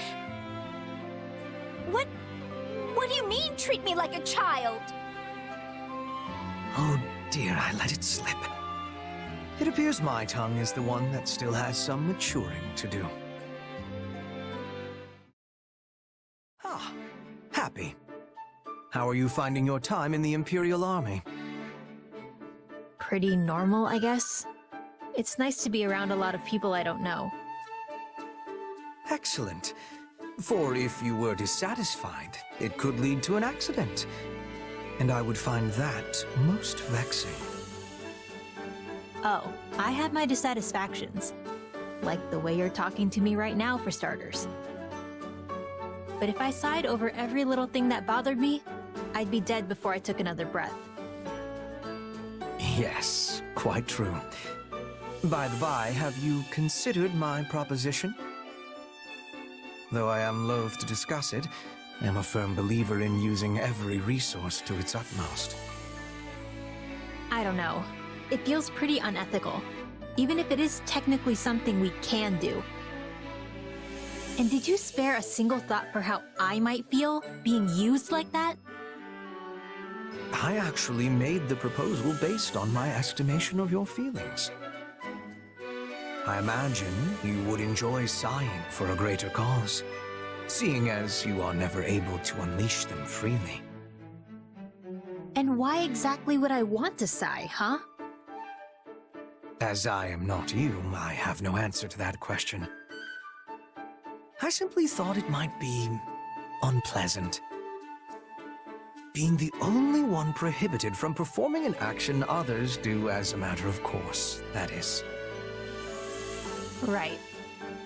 What do you mean, treat me like a child? Oh dear, I let it slip. It appears my tongue is the one that still has some maturing to do. Ah, Hapi. How are you finding your time in the Imperial Army? Pretty normal, I guess. It's nice to be around a lot of people I don't know. Excellent. For if you were dissatisfied, it could lead to an accident. And I would find that most vexing. Oh, I have my dissatisfactions. Like the way you're talking to me right now, for starters. But if I sighed over every little thing that bothered me, I'd be dead before I took another breath. Yes, quite true. By the by, have you considered my proposition? Though I am loath to discuss it, I am a firm believer in using every resource to its utmost. I don't know. It feels pretty unethical, even if it is technically something we can do. And did you spare a single thought for how I might feel being used like that? I actually made the proposal based on my estimation of your feelings. I imagine you would enjoy sighing for a greater cause, seeing as you are never able to unleash them freely. And why exactly would I want to sigh, huh? As I am not you, I have no answer to that question. I simply thought it might be unpleasant. Being the only one prohibited from performing an action others do as a matter of course, that is. Right.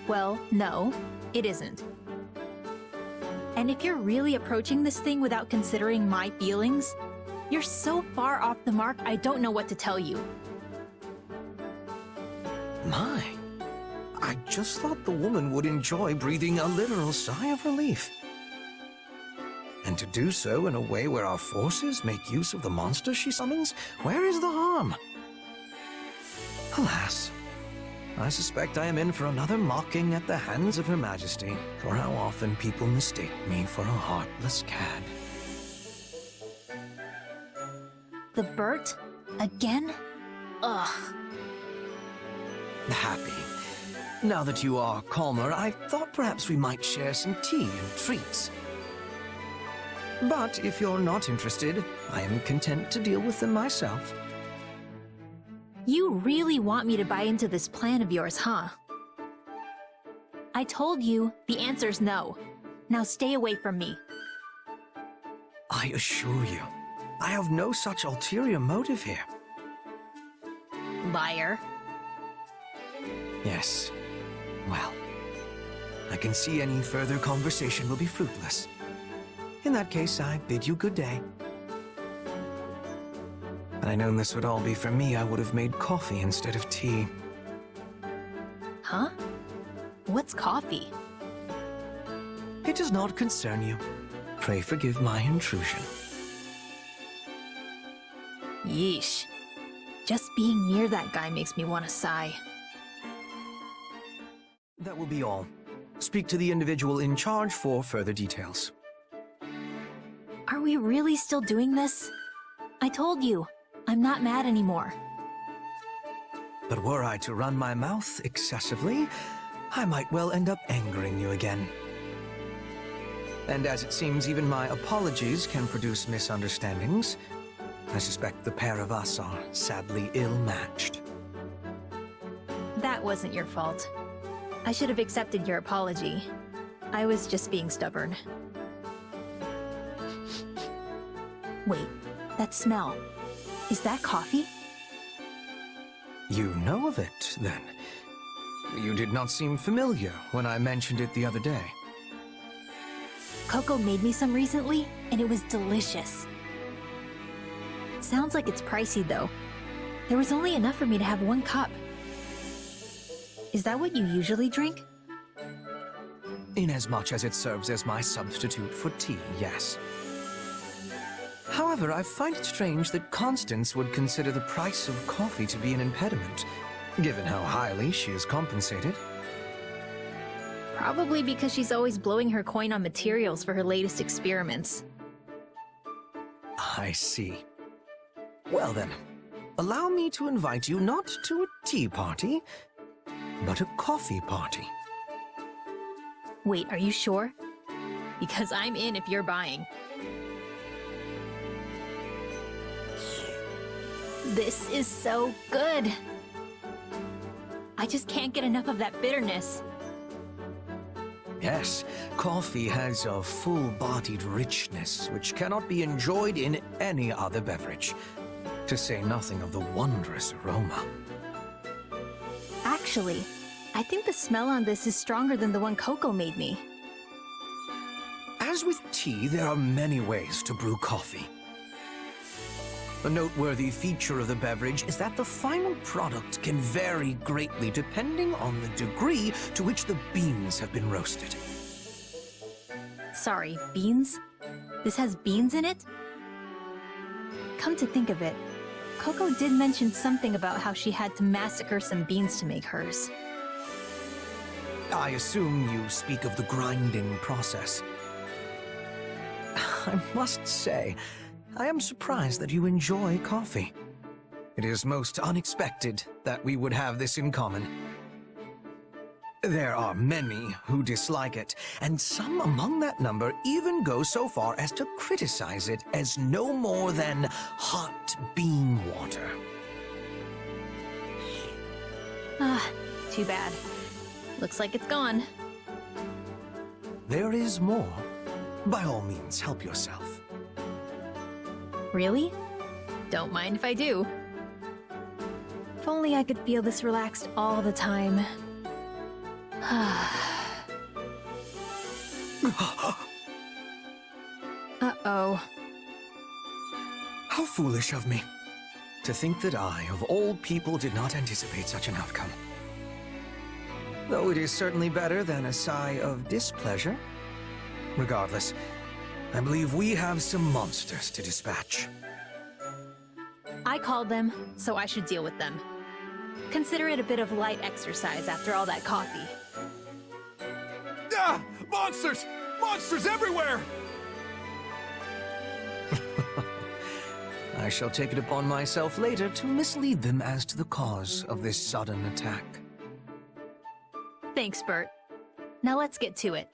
Well, no, it isn't. And if you're really approaching this thing without considering my feelings, you're so far off the mark I don't know what to tell you. My, I just thought the woman would enjoy breathing a literal sigh of relief. And to do so in a way where our forces make use of the monster she summons, where is the harm? Alas, I suspect I am in for another mocking at the hands of Her Majesty for how often people mistake me for a heartless cad. The Bert? Again? Ugh. Happy. Now that you are calmer, I thought perhaps we might share some tea and treats. But if you're not interested, I am content to deal with them myself. You really want me to buy into this plan of yours, huh? I told you, the answer's no. Now stay away from me. I assure you, I have no such ulterior motive here. Liar. Yes. Well, I can see any further conversation will be fruitless. In that case, I bid you good day. Had I known this would all be for me, I would have made coffee instead of tea. Huh? What's coffee? It does not concern you. Pray forgive my intrusion. Yeesh. Just being near that guy makes me want to sigh. That will be all. Speak to the individual in charge for further details. Are we really still doing this? I told you, I'm not mad anymore. But were I to run my mouth excessively, I might well end up angering you again. And as it seems even my apologies can produce misunderstandings, I suspect the pair of us are sadly ill-matched. That wasn't your fault. I should have accepted your apology. I was just being stubborn. Wait, that smell. Is that coffee? You know of it, then? You did not seem familiar when I mentioned it the other day. Coco made me some recently, and it was delicious. Sounds like it's pricey, though. There was only enough for me to have 1 cup. Is that what you usually drink? Inasmuch as it serves as my substitute for tea, yes. However, I find it strange that Constance would consider the price of coffee to be an impediment, given how highly she is compensated. Probably because she's always blowing her coin on materials for her latest experiments. I see. Well then, allow me to invite you not to a tea party, but a coffee party. Wait, are you sure? Because I'm in if you're buying. This is so good! I just can't get enough of that bitterness. Yes, coffee has a full-bodied richness which cannot be enjoyed in any other beverage, to say nothing of the wondrous aroma. Actually, I think the smell on this is stronger than the one Coco made me. As with tea, there are many ways to brew coffee. A noteworthy feature of the beverage is that the final product can vary greatly depending on the degree to which the beans have been roasted. Sorry, beans? This has beans in it? Come to think of it, Coco did mention something about how she had to massacre some beans to make hers. I assume you speak of the grinding process. I must say, I am surprised that you enjoy coffee. It is most unexpected that we would have this in common. There are many who dislike it, and some among that number even go so far as to criticize it as no more than hot bean water. Ah, too bad. Looks like it's gone. There is more. By all means, help yourself. Really? Don't mind if I do. If only I could feel this relaxed all the time. Uh-oh. How foolish of me. To think that I, of all people, did not anticipate such an outcome. Though it is certainly better than a sigh of displeasure. Regardless, I believe we have some monsters to dispatch. I called them, so I should deal with them. Consider it a bit of light exercise after all that coffee. Ah! Monsters! Monsters everywhere! I shall take it upon myself later to mislead them as to the cause of this sudden attack. Thanks, Bert. Now let's get to it.